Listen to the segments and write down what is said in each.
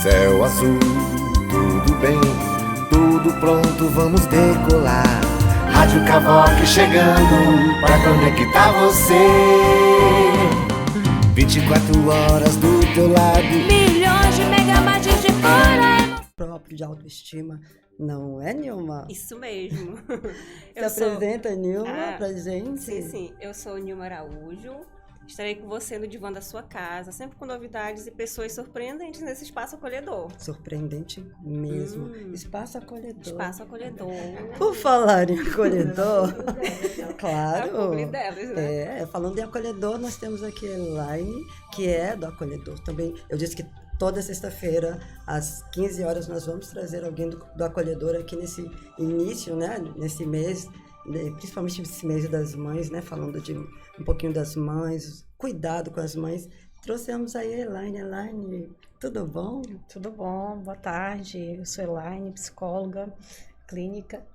Céu azul, tudo bem, tudo pronto, vamos decolar. Rádio Cavoque chegando pra conectar você. 24 horas do teu lado. Milhões de megabytes de pura próprio de autoestima, não é, Nilma? Isso mesmo. Se apresenta, Nilma, pra gente. Sim. Eu sou Nilma Araújo. Estarei com você no divã da sua casa, sempre com novidades e pessoas surpreendentes nesse espaço acolhedor. Surpreendente mesmo. Espaço acolhedor. Espaço acolhedor. Por falar em acolhedor, claro. É delas, né? Falando em acolhedor, nós temos aqui a Elaine, que é do acolhedor também. Eu disse que toda sexta-feira, às 15 horas, nós vamos trazer alguém do acolhedor aqui nesse início, né? Nesse mês, principalmente esse mês das mães, né? Falando de um pouquinho das mães, cuidado com as mães. Trouxemos aí a Elaine. Elaine, tudo bom? Tudo bom, boa tarde. Eu sou Elaine, psicóloga clínica.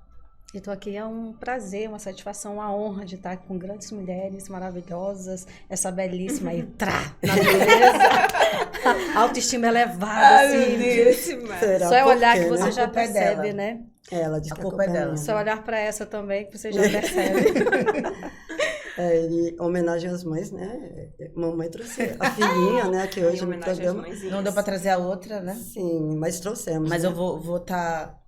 E estou aqui, é um prazer, uma satisfação, uma honra de estar com grandes mulheres maravilhosas, essa belíssima aí, na beleza, autoestima elevada, assim. Só é olhar que você já percebe, né? Ela diz que a culpa é dela. Só olhar para essa também que você já percebe. Em homenagem às mães, né? Mamãe trouxe a filhinha, né? Que hoje no programa. Não deu para trazer a outra, né? Sim, mas trouxemos. Mas né? eu vou estar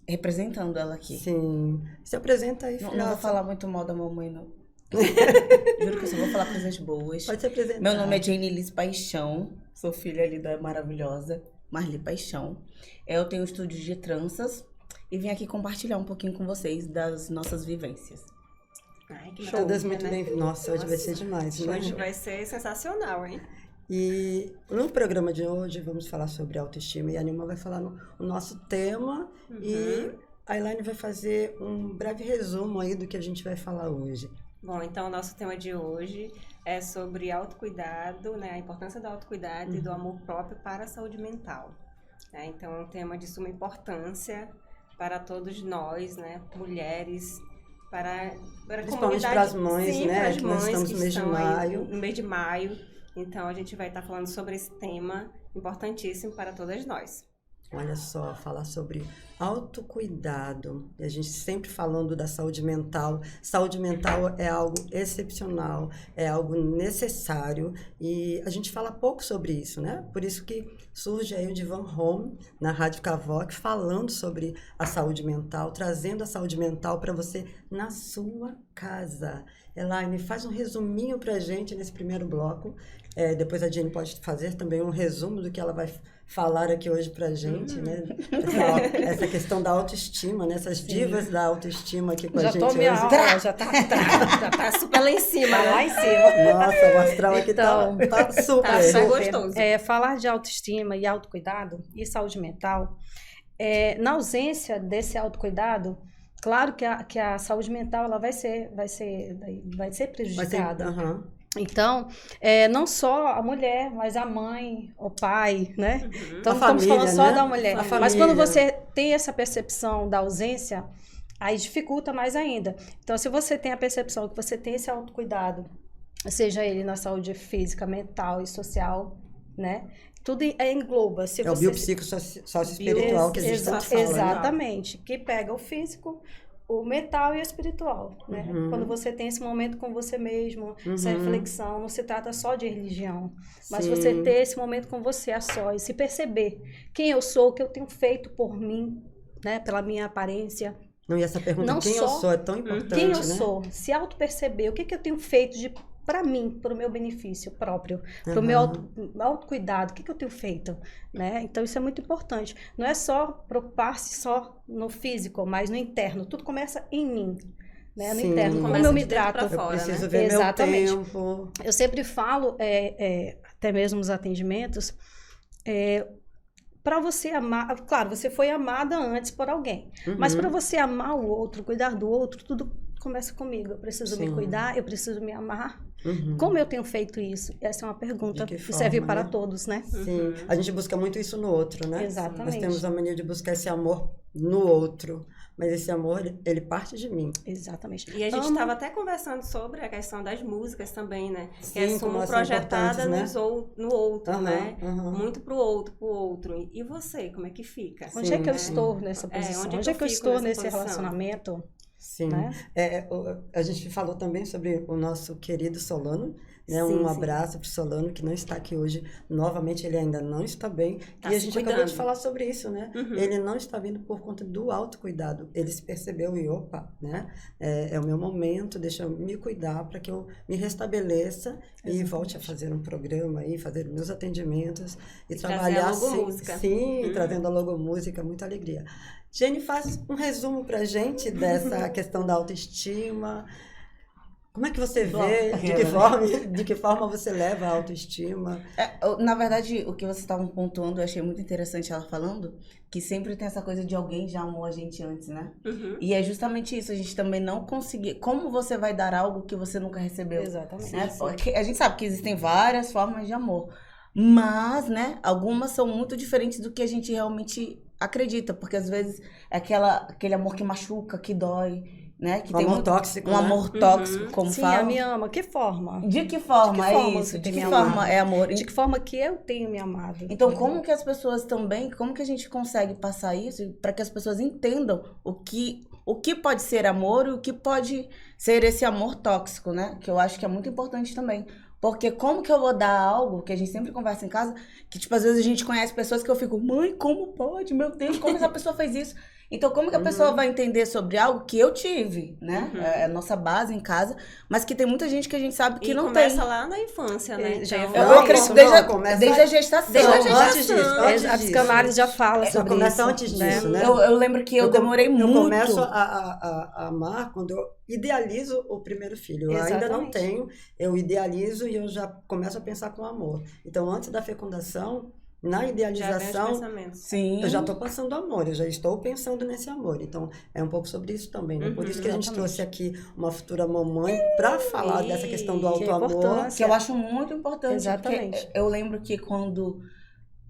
representando ela aqui. Sim. Se apresenta aí, filha. Não vou falar muito mal da mamãe, não. Juro que eu só vou falar coisas boas. Pode se apresentar. Meu nome é Jane Liz Paixão. Sou filha ali da maravilhosa Marli Paixão. Eu tenho estúdios de tranças e vim aqui compartilhar um pouquinho com vocês das nossas vivências. Ai, que todas muito bem. Nossa, hoje vai ser demais, né? Hoje vai ser sensacional, hein? E no programa de hoje vamos falar sobre autoestima e a Nilma vai falar o nosso tema e a Elaine vai fazer um breve resumo aí do que a gente vai falar hoje. Bom, então o nosso tema de hoje é sobre autocuidado, né? A importância do autocuidado e do amor próprio para a saúde mental. Né? Então é um tema de suma importância para todos nós, né? Mulheres, para principalmente para as mães, sim, né? Para as que mães nós estamos no mês de maio. No mês de maio. Então a gente vai estar falando sobre esse tema importantíssimo para todas nós. Olha só, falar sobre autocuidado. E a gente sempre falando da saúde mental. Saúde mental é algo excepcional, é algo necessário e a gente fala pouco sobre isso, né? Por isso que surge aí o Divan Home na Rádio Cavoque falando sobre a saúde mental, trazendo a saúde mental para você na sua casa. Elaine, faz um resuminho pra gente nesse primeiro bloco. Depois a Jane pode fazer também um resumo do que ela vai falar aqui hoje pra gente, né? Essa questão da autoestima, né? Essas divas da autoestima aqui com a gente hoje. Já tá super lá em cima, lá em cima. Nossa, o astral aqui tá super. Tá super gostoso. Falar de autoestima e autocuidado e saúde mental, na ausência desse autocuidado, claro que a saúde mental ela vai ser prejudicada. Então, não só a mulher, mas a mãe, o pai, né? Então, não estamos falando só da mulher. Mas quando você tem essa percepção da ausência, aí dificulta mais ainda. Então, se você tem a percepção que você tem esse autocuidado, seja ele na saúde física, mental e social, né? Tudo engloba. Se o biopsico-sócio-espiritual que a gente está falando. Exatamente. Que pega o físico, o mental e o espiritual, né? Quando você tem esse momento com você mesmo, essa reflexão, não se trata só de religião, mas você ter esse momento com você a sós, se perceber quem eu sou, o que eu tenho feito por mim, né? Pela minha aparência. Não, e essa pergunta, eu sou, é tão importante, quem eu sou, se auto-perceber, o que eu tenho feito para mim, para o meu benefício próprio, para o meu autocuidado, o que eu tenho feito, né? Então, isso é muito importante. Não é só preocupar-se só no físico, mas no interno. Tudo começa em mim, né? No interno. Como eu me trato. Eu preciso ver meu tempo. Eu sempre falo, até mesmo nos atendimentos, para você amar... Claro, você foi amada antes por alguém, mas para você amar o outro, cuidar do outro, tudo começa comigo. Eu preciso Sim. me cuidar, eu preciso me amar. Uhum. Como eu tenho feito isso? Essa é uma pergunta De que que serve forma, para né? todos, né? Sim, a gente busca muito isso no outro, né? Exatamente. Nós temos a mania de buscar esse amor no outro, mas esse amor, ele parte de mim. Exatamente. E a gente estava até conversando sobre a questão das músicas também, né? Sim, que como são elas são projetadas importantes, né? no outro, Aham, né? aham. Muito pro outro. E você, como é que fica? Onde é que eu Sim. estou nessa posição? onde é que Onde é eu que eu fico estou nessa nesse posição? relacionamento? Sim. Né? A gente falou também sobre o nosso querido Solano, né? Sim, Um sim. abraço para o Solano, que não está aqui hoje. Novamente, ele ainda não está bem. Tá e a se gente acabou cuidando. de falar sobre isso, né? Uhum. Ele não está vindo por conta do autocuidado. Ele se percebeu e, opa, né? É o meu momento, deixa eu me cuidar para que eu me restabeleça e volte a fazer um programa aí, fazer meus atendimentos e Trazer a trabalhar logomúsica. Sim, trazendo a logomúsica, muita alegria. Jenny, faz um resumo pra gente dessa questão da autoestima. Como é que você vê? De que forma você leva a autoestima? Na verdade, o que vocês estavam pontuando, eu achei muito interessante ela falando, que sempre tem essa coisa de alguém já amou a gente antes, né? Uhum. E é justamente isso, a gente também não conseguir. Como você vai dar algo que você nunca recebeu? Exatamente. Né? Porque a gente sabe que existem várias formas de amor, mas, né, algumas são muito diferentes do que a gente realmente acredita, porque às vezes é aquele amor que machuca, que dói, né? Que Um amor tóxico, um né? amor tóxico, como Sim, falam. me ama. Que forma? De que forma forma é isso? você De tem que me forma amado? é amor? De que forma que eu tenho me amado? Então, como que as pessoas também, como que a gente consegue passar isso para que as pessoas entendam o que pode ser amor e o que pode ser esse amor tóxico, né? Que eu acho que é muito importante também. Porque como que eu vou dar algo, que a gente sempre conversa em casa, que tipo, às vezes a gente conhece pessoas que eu fico, mãe, como pode? Meu Deus, como essa pessoa fez isso? Então, como que a pessoa vai entender sobre algo que eu tive, né? É a nossa base em casa, mas que tem muita gente que a gente sabe que E não começa tem. lá na infância, né? Já Então, ia Eu falar acredito isso, desde, começa- desde a gestação. Desde a Não, gestação. antes disso, A antes disso. psicanálise já fala sobre começa isso. antes disso, né? Eu lembro que eu demorei muito. Eu começo a amar quando eu idealizo o primeiro filho. Eu ainda não Exatamente. tenho, eu idealizo e eu já começo a pensar com amor. Então, antes da fecundação, na já vem os idealização, pensamentos. Sim. eu já estou passando amor, eu já estou pensando nesse amor. Então, é um pouco sobre isso também, né? Por isso que a gente exatamente. trouxe aqui uma futura mamãe para falar dessa questão do Que é auto-amor. importante. Que eu acho muito importante. Exatamente. Porque eu lembro que quando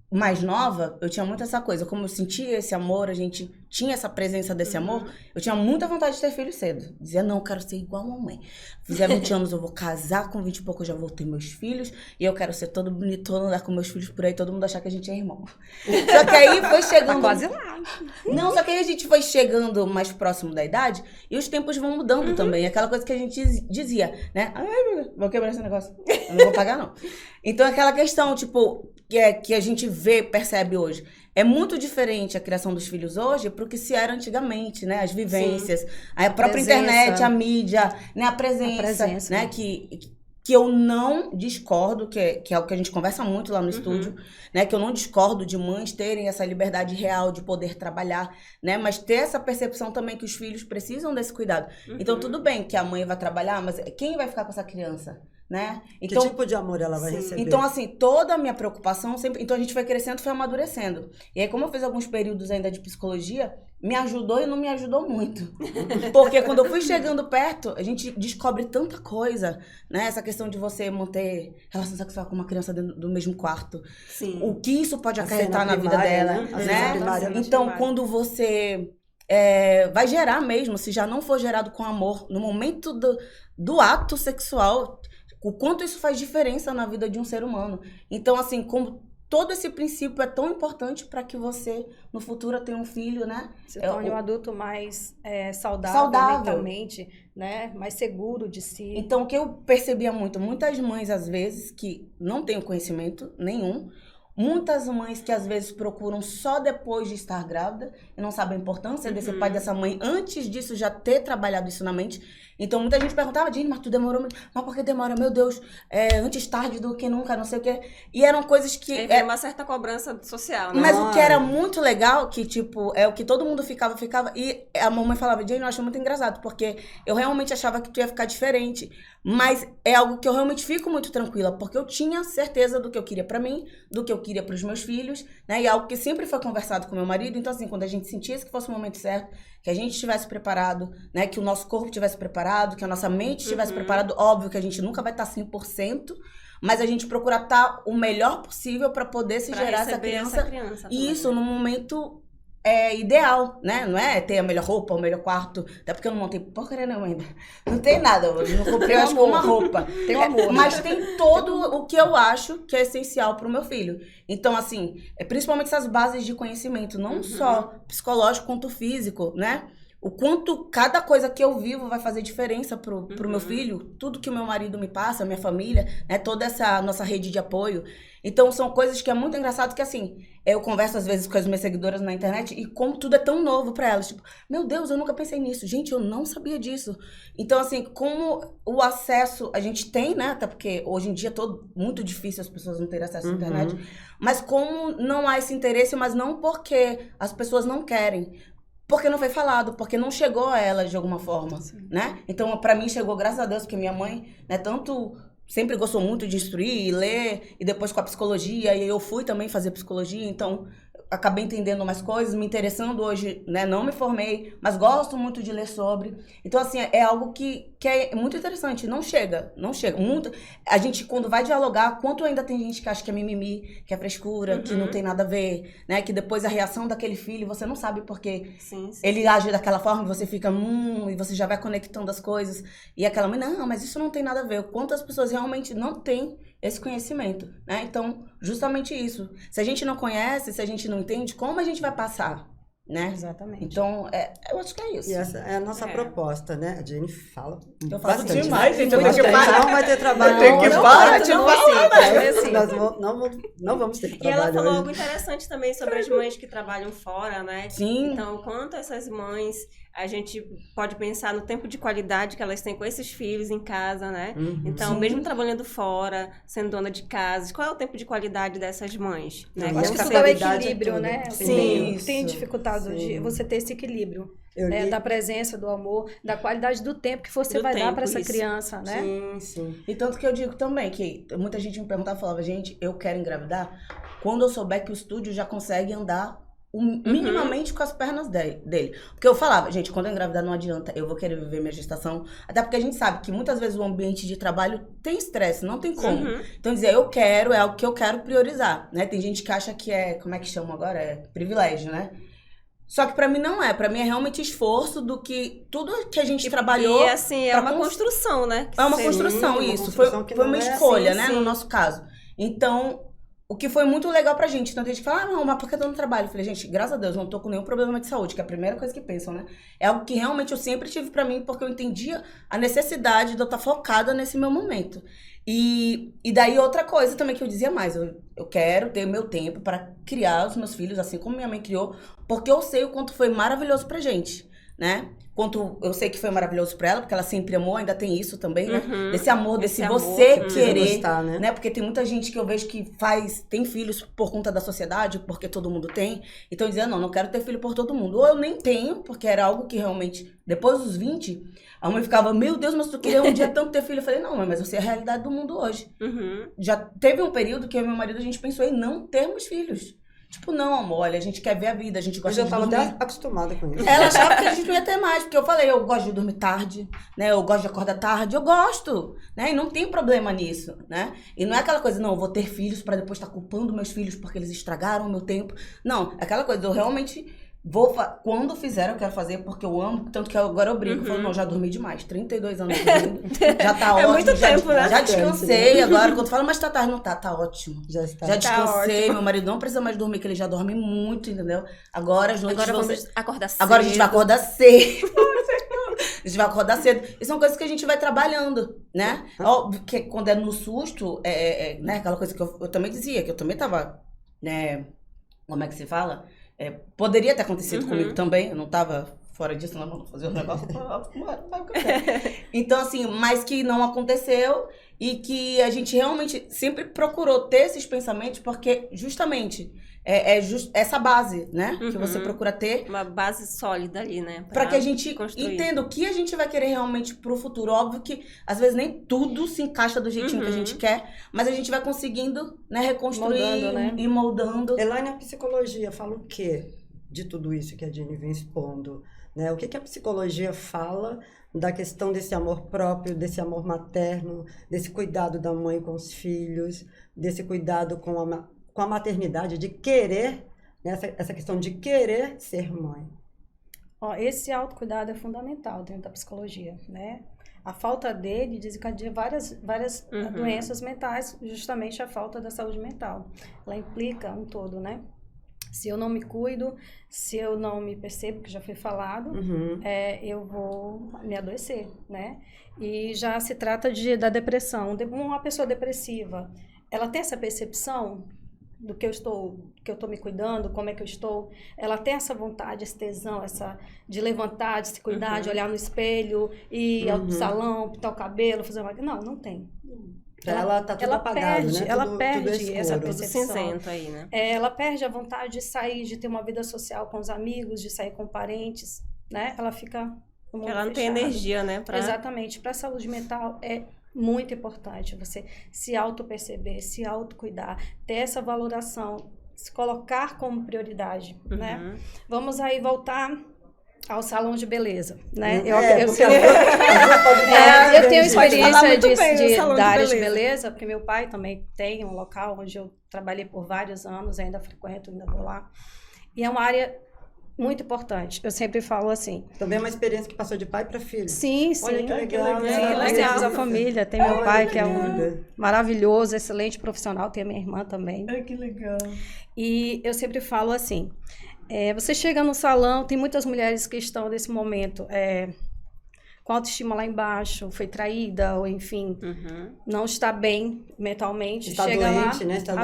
mais nova, eu tinha muito essa coisa. Como eu sentia esse amor, a gente tinha essa presença desse amor, eu tinha muita vontade de ter filho cedo. Dizia, não, eu quero ser igual a mamãe. Fizer 20 anos, eu vou casar, com 20 e pouco eu já vou ter meus filhos, e eu quero ser todo bonitona, andar com meus filhos por aí, todo mundo achar que a gente é irmão. Só que aí foi chegando... Tá quase lá. Não, só que aí a gente foi chegando mais próximo da idade e os tempos vão mudando também. Aquela coisa que a gente dizia, né? Ai, meu Deus, vou quebrar esse negócio. Eu não vou pagar, não. Então, aquela questão, tipo, que a gente vê, percebe hoje. É muito diferente a criação dos filhos hoje pro que se era antigamente, né? As vivências, a própria presença. internet, a mídia, né? A presença. Né? Que eu não discordo, que é algo que a gente conversa muito lá no estúdio, né? Que eu não discordo de mães terem essa liberdade real de poder trabalhar, né? Mas ter essa percepção também que os filhos precisam desse cuidado. Então, tudo bem que a mãe vai trabalhar, mas quem vai ficar com essa criança, né? Então, Que tipo de amor ela vai receber? então, assim, toda a minha preocupação sempre... Então, a gente foi crescendo, foi amadurecendo. E aí, como eu fiz alguns períodos ainda de psicologia, me ajudou e não me ajudou muito. Porque quando eu fui chegando perto, a gente descobre tanta coisa, né? Essa questão de você manter relação sexual com uma criança dentro do mesmo quarto. Sim. O que isso pode A acarretar cena na vida primária, dela, né? A né? cena primária. Então, primária. quando você... vai gerar mesmo, se já não for gerado com amor, no momento do ato sexual, o quanto isso faz diferença na vida de um ser humano. Então, assim, como todo esse princípio é tão importante para que você, no futuro, tenha um filho, né? Se torne um adulto mais saudável Saudável. mentalmente, né? Mais seguro de si. Então, o que eu percebia muito, muitas mães, às vezes, que não têm conhecimento nenhum, muitas mães que, às vezes, procuram só depois de estar grávida e não sabem a importância desse pai, dessa mãe, antes disso já ter trabalhado isso na mente. Então, muita gente perguntava, Jenny, mas tu demorou muito. Mas por que demora? Meu Deus, antes tarde do que nunca, não sei o quê. E eram coisas que... Aí vem uma certa cobrança social, né? Mas o que era muito legal, que, tipo, é o que todo mundo ficava, e a mamãe falava, Jenny, eu acho muito engraçado, porque eu realmente achava que tu ia ficar diferente. Mas é algo que eu realmente fico muito tranquila, porque eu tinha certeza do que eu queria pra mim, do que eu queria pros meus filhos, né? E é algo que sempre foi conversado com meu marido. Então, assim, quando a gente sentisse que fosse o momento certo, que a gente estivesse preparado, né? Que o nosso corpo estivesse preparado, que a nossa mente estivesse preparado. Óbvio que a gente nunca vai estar 100%, mas a gente procura estar o melhor possível para poder se gerar essa criança. E isso no momento ideal, né? Não é ter a melhor roupa, o melhor quarto. Até porque eu não montei porcaria nenhuma ainda. Não tem nada. Eu não comprei, acho que uma roupa. Tem um amor. Mas tem todo o que eu acho que é essencial pro meu filho. Então, assim, principalmente essas bases de conhecimento, não só psicológico quanto físico, né? O quanto cada coisa que eu vivo vai fazer diferença pro meu filho, tudo que o meu marido me passa, minha família, né? Toda essa nossa rede de apoio. Então, são coisas que é muito engraçado que, assim, eu converso às vezes com as minhas seguidoras na internet e como tudo é tão novo pra elas. Tipo, meu Deus, eu nunca pensei nisso. Gente, eu não sabia disso. Então, assim, como o acesso a gente tem, né? Até porque hoje em dia é muito difícil as pessoas não terem acesso à internet. Mas como não há esse interesse, mas não porque as pessoas não querem. Porque não foi falado, porque não chegou a elas de alguma forma, né? Então, pra mim, chegou, graças a Deus, porque minha mãe, né, tanto sempre gostou muito de instruir e ler, e depois com a psicologia, e eu fui também fazer psicologia, então acabei entendendo mais coisas, me interessando hoje, né, não me formei, mas gosto muito de ler sobre. Então, assim, é algo que é muito interessante, não chega, muito. A gente, quando vai dialogar, quanto ainda tem gente que acha que é mimimi, que é frescura, que não tem nada a ver, né, que depois a reação daquele filho, você não sabe porque ele age daquela forma, e você fica, e você já vai conectando as coisas, e aquela mãe, não, mas isso não tem nada a ver. Quantas pessoas realmente não têm esse conhecimento, né? Então, justamente isso. Se a gente não conhece, se a gente não entende, como a gente vai passar, né? Exatamente. Então, eu acho que é isso. E essa é a nossa proposta, né? A Jenny fala Eu faço bastante, demais, né? gente. Eu tenho que parar. Não vai ter trabalho. Eu tenho que parar de falar, Não vamos ter E trabalho ela falou hoje. algo interessante também sobre as mães que trabalham fora, né? Sim. Então, quanto essas mães, a gente pode pensar no tempo de qualidade que elas têm com esses filhos em casa, né? Então, mesmo trabalhando fora, sendo dona de casa, qual é o tempo de qualidade dessas mães? Né? Acho que a tudo é o prioridade é equilíbrio, tudo. né? Sim, Tem isso. dificultado de Sim. você ter esse equilíbrio. Eu Né? li- Da presença, do amor, da qualidade do tempo que você Do vai dar tempo, para essa isso. criança, né? Sim. E tanto que eu digo também, que muita gente me perguntava, falava, gente, eu quero engravidar quando eu souber que o estúdio já consegue andar minimamente com as pernas dele. Porque eu falava, gente, quando eu engravidar não adianta, eu vou querer viver minha gestação. Até porque a gente sabe que muitas vezes o ambiente de trabalho tem estresse, não tem como. Então dizer, eu quero, é algo que eu quero priorizar, né? Tem gente que acha que como é que chama agora? É privilégio, né? Só que pra mim não é. Pra mim é realmente esforço do que tudo que a gente trabalhou. E assim, é uma construção, né? É uma Sim. construção, uma isso. construção que Foi não uma é escolha, assim, né? sim. No nosso caso. Então, o que foi muito legal pra gente. Então, tem gente que fala, não, mas por que eu tô no trabalho? Eu falei, gente, graças a Deus, não tô com nenhum problema de saúde, que é a primeira coisa que pensam, né? É algo que realmente eu sempre tive pra mim, porque eu entendia a necessidade de eu estar focada nesse meu momento. E daí outra coisa também que eu dizia mais, eu quero ter meu tempo para criar os meus filhos, assim como minha mãe criou, porque eu sei o quanto foi maravilhoso pra gente, né? Quanto eu sei que foi maravilhoso pra ela, porque ela sempre amou, ainda tem isso também, né? Desse amor, desse amor, você Precisa querer, gostar, né? Porque tem muita gente que eu vejo que tem filhos por conta da sociedade, porque todo mundo tem. Então dizia, não quero ter filho por todo mundo. Ou eu nem tenho, porque era algo que realmente, depois dos 20, a mãe ficava, meu Deus, mas tu queria um dia tanto ter filho. Eu falei, não, mãe, mas eu sei a realidade do mundo hoje. Já teve um período que eu e meu marido, a gente pensou em não termos filhos. Tipo, não, amor, olha, a gente quer ver a vida, a gente Eu gosta já de tava dormir. até acostumada com isso. Ela achava que a gente não ia ter mais, porque eu falei, eu gosto de dormir tarde, né? Eu gosto de acordar tarde, eu gosto, né? E não tem problema nisso, né? E não é aquela coisa, não, eu vou ter filhos pra depois estar culpando meus filhos porque eles estragaram o meu tempo. Não, é aquela coisa, eu realmente quando fizer, eu quero fazer porque eu amo, tanto que agora eu brinco, eu falo, não, já dormi demais, 32 anos dormindo, já tá ótimo. muito tempo, né? Já descansei agora, quando fala, mas tá tarde, não tá ótimo. Já está. Já descansei, meu marido não precisa mais dormir, que ele já dorme muito, entendeu? Agora as noites Agora vão vamos ser... acordar cedo. Agora a gente vai acordar cedo. A gente vai acordar cedo. E são coisas que a gente vai trabalhando, né? Óbvio que quando é no susto, né? Aquela coisa que eu também dizia, que eu também tava, né? Como é que se fala? Poderia ter acontecido comigo também, eu não tava fora disso, nós vamos fazer um negócio. Então, assim, mas que não aconteceu e que a gente realmente sempre procurou ter esses pensamentos, porque justamente essa base, né? Que você procura ter. Uma base sólida ali, né? Pra que a gente construir. entenda o que a gente vai querer realmente pro futuro. Óbvio que, às vezes, nem tudo se encaixa do jeitinho que a gente quer, mas a gente vai conseguindo, né, reconstruir Moldando, né? e moldando. Elaine, a psicologia fala o quê de tudo isso que a Jenny vem expondo? Né? O que a psicologia fala da questão desse amor próprio, desse amor materno, desse cuidado da mãe com os filhos, desse cuidado com a maternidade, de querer, né? Essa questão de querer ser mãe? Ó, esse autocuidado é fundamental dentro da psicologia, né? A falta dele desencadeia várias doenças mentais, justamente a falta da saúde mental. Ela implica um todo, né? Se eu não me cuido, se eu não me percebo, que já foi falado, eu vou me adoecer, né? E já se trata da depressão. Uma pessoa depressiva, ela tem essa percepção do que eu estou me cuidando, como é que eu estou, ela tem essa vontade, esse tesão, de levantar, de se cuidar, de olhar no espelho, ir ao salão, pintar o cabelo, fazer uma... Não tem. Ela tá tudo apagado, perde, né? ela tudo perde essa escuro. percepção. Tudo cinzento aí, né? Ela perde a vontade de sair, de ter uma vida social com os amigos, de sair com parentes, né? Ela fica no mundo Ela não tem fechado. energia, né? Exatamente. Para a saúde mental é muito importante você se auto-perceber, se auto-cuidar, ter essa valoração, se colocar como prioridade, né? Vamos aí voltar ao salão de beleza, né? Eu tenho experiência da área de beleza, porque meu pai também tem um local onde eu trabalhei por vários anos, ainda frequento, ainda vou lá. E é uma área muito importante. Eu sempre falo assim. Também é uma experiência que passou de pai para filho. Sim. Olha que legal. Nós temos a família. Tem meu pai, que é um maravilhoso, excelente profissional. Tem a minha irmã também. Ai, que legal. E eu sempre falo assim, você chega no salão, tem muitas mulheres que estão nesse momento com autoestima lá embaixo, foi traída, ou enfim, não está bem mentalmente. Está chega doente, lá, né? Está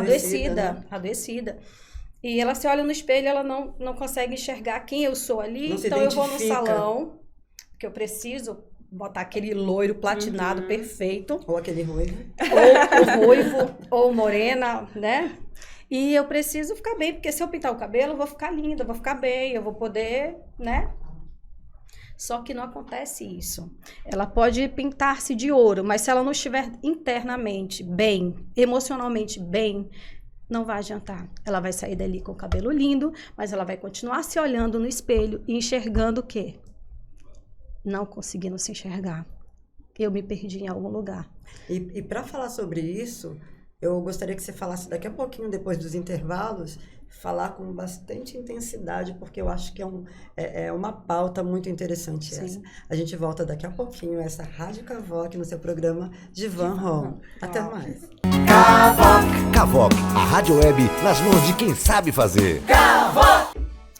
adoecida. E ela se olha no espelho, ela não consegue enxergar quem eu sou ali. Não então eu vou no identifica. salão, porque eu preciso botar aquele loiro platinado perfeito. Ou aquele ruivo. Ou ruivo, ou morena, né? E eu preciso ficar bem, porque se eu pintar o cabelo, eu vou ficar linda, eu vou ficar bem, eu vou poder, né? Só que não acontece isso. Ela pode pintar-se de ouro, mas se ela não estiver internamente bem, emocionalmente bem, não vai adiantar. Ela vai sair dali com o cabelo lindo, mas ela vai continuar se olhando no espelho e enxergando o quê? Não conseguindo se enxergar. Eu me perdi em algum lugar. E para falar sobre isso, eu gostaria que você falasse daqui a pouquinho, depois dos intervalos, falar com bastante intensidade, porque eu acho que é uma pauta muito interessante essa. A gente volta daqui a pouquinho, essa Rádio Cavoc, no seu programa Divan Home. Até mais. Cavoc, a rádio web nas mãos de quem sabe fazer.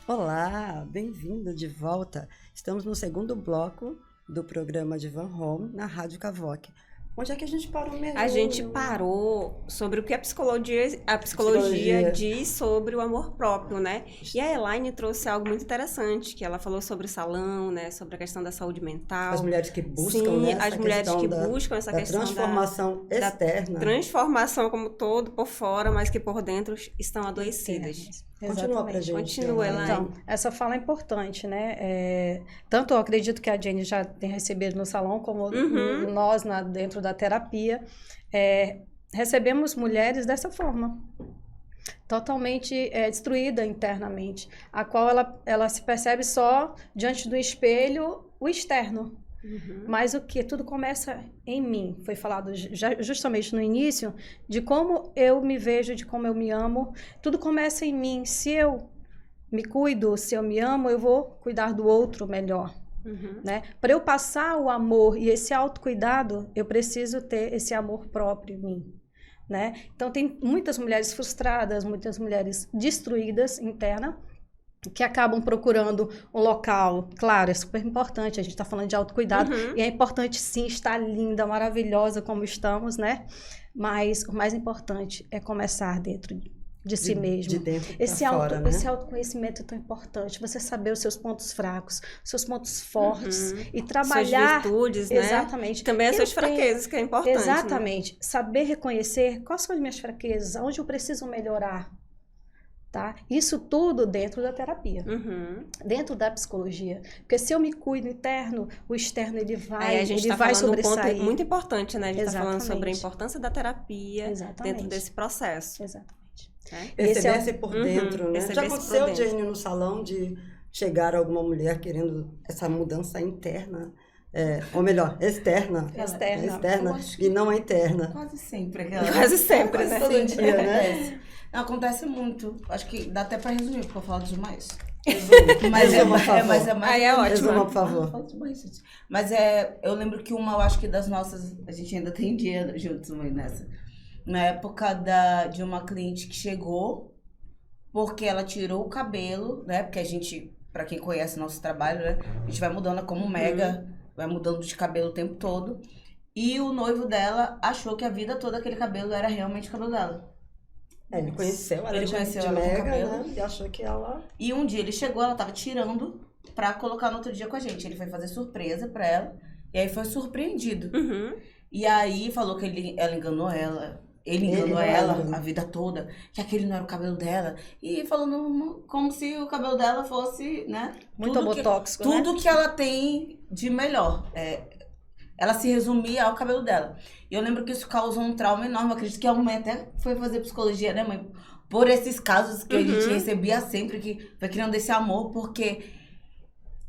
Olá, bem-vindo de volta. Estamos no segundo bloco do programa Divan Home, na Rádio Cavoc. Onde é que a gente parou mesmo? A gente parou sobre o que a psicologia diz sobre o amor próprio, né? E a Elaine trouxe algo muito interessante, que ela falou sobre o salão, né? Sobre a questão da saúde mental. As mulheres que buscam, Sim, né, as mulheres que buscam essa questão transformação externa. Da transformação como todo, por fora, mas que por dentro estão adoecidas. Continua pra gente. Continua, Elaine. Então, essa fala é importante, né? Tanto eu acredito que a Jenny já tem recebido no salão, como nós dentro da terapia, recebemos mulheres dessa forma, totalmente destruída internamente, a qual ela se percebe só diante do espelho, o externo. Mas o que? Tudo começa em mim. Foi falado justamente no início de como eu me vejo, de como eu me amo. Tudo começa em mim. Se eu me cuido, se eu me amo, eu vou cuidar do outro melhor. Né? Para eu passar o amor e esse autocuidado, eu preciso ter esse amor próprio em mim. Né? Então, tem muitas mulheres frustradas, muitas mulheres destruídas interna, que acabam procurando um local. Claro, é super importante, a gente está falando de autocuidado, e é importante sim estar linda, maravilhosa como estamos, né? Mas o mais importante é começar dentro de si mesmo. De dentro pra Esse fora, né? Esse autoconhecimento é tão importante. Você saber os seus pontos fracos, seus pontos fortes e trabalhar... Suas virtudes, né? Exatamente. Também as suas fraquezas, que é importante. Exatamente. Né? Saber reconhecer quais são as minhas fraquezas, onde eu preciso melhorar. Tá? Isso tudo dentro da terapia, dentro da psicologia. Porque se eu me cuido interno, o externo ele vai, a gente ele vai sobressair. Um ponto muito importante, né? A gente está falando Exatamente. sobre a importância da terapia dentro desse processo. Exatamente. Perceber-se por dentro, né? Já aconteceu, Jane, Jane, no salão de chegar alguma mulher querendo essa mudança interna? Ou melhor, externa. Externa e não a interna. Quase sempre. Quase sempre, né? Todo dia, né? Não, acontece muito. Acho que dá até pra resumir, porque eu falo demais. Mas é mais. Aí é ótimo. Resuma, por favor. Eu falo demais, gente. Mas eu lembro que eu acho que das nossas, a gente ainda tem dia juntos nessa. Na época de uma cliente que chegou, porque ela tirou o cabelo, né? Porque a gente, pra quem conhece nosso trabalho, né? A gente vai mudando como mega, vai mudando de cabelo o tempo todo. E o noivo dela achou que a vida toda aquele cabelo era realmente o cabelo dela. Ele conheceu ela de ela mega, né? E achou que ela... E um dia ele chegou, ela tava tirando pra colocar no outro dia com a gente. Ele foi fazer surpresa pra ela, e aí foi surpreendido. E aí falou que ela enganou ela. Ele enganou ela a vida toda, que aquele não era o cabelo dela. E falando como se o cabelo dela fosse, né? Muito homotóxico, né? Tudo que ela tem de melhor. Ela se resumia ao cabelo dela. E eu lembro que isso causou um trauma enorme. Eu acredito que a mãe até foi fazer psicologia, né, mãe? Por esses casos que a gente recebia sempre, que foi criando esse amor, porque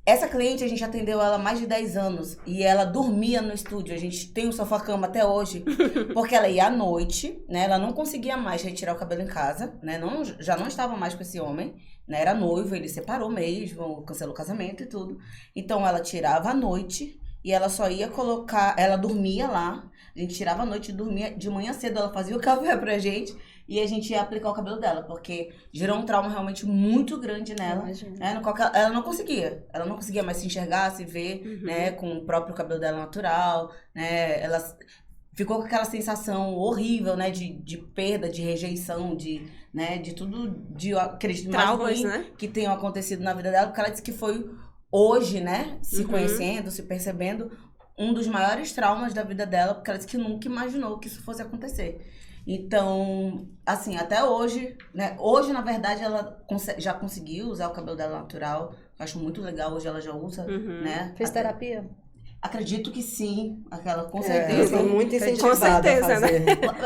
essa cliente, a gente atendeu ela há mais de 10 anos. E ela dormia no estúdio. A gente tem um sofá-cama até hoje. Porque ela ia à noite, né? Ela não conseguia mais retirar o cabelo em casa, né? Já não estava mais com esse homem, né? Era noivo, ele separou mesmo, cancelou o casamento e tudo. Então, ela tirava à noite e ela só ia colocar... Ela dormia lá. A gente tirava à noite e dormia. De manhã cedo, ela fazia o café pra gente. E a gente ia aplicar o cabelo dela, porque gerou um trauma realmente muito grande nela. Né? Ela não conseguia mais se enxergar, se ver, né, com o próprio cabelo dela natural, né? Ela ficou com aquela sensação horrível, né, de perda, de rejeição, de tudo, acredito, mais ruim, né, que tenham acontecido na vida dela, porque ela disse que foi hoje, né, se conhecendo, se percebendo, um dos maiores traumas da vida dela, porque ela disse que nunca imaginou que isso fosse acontecer. Então, assim, até hoje, né? Hoje, na verdade, ela já conseguiu usar o cabelo dela natural. Eu acho muito legal, hoje ela já usa, né? Fez terapia? Acredito que sim, com certeza. Muito incentivada. Com certeza, né?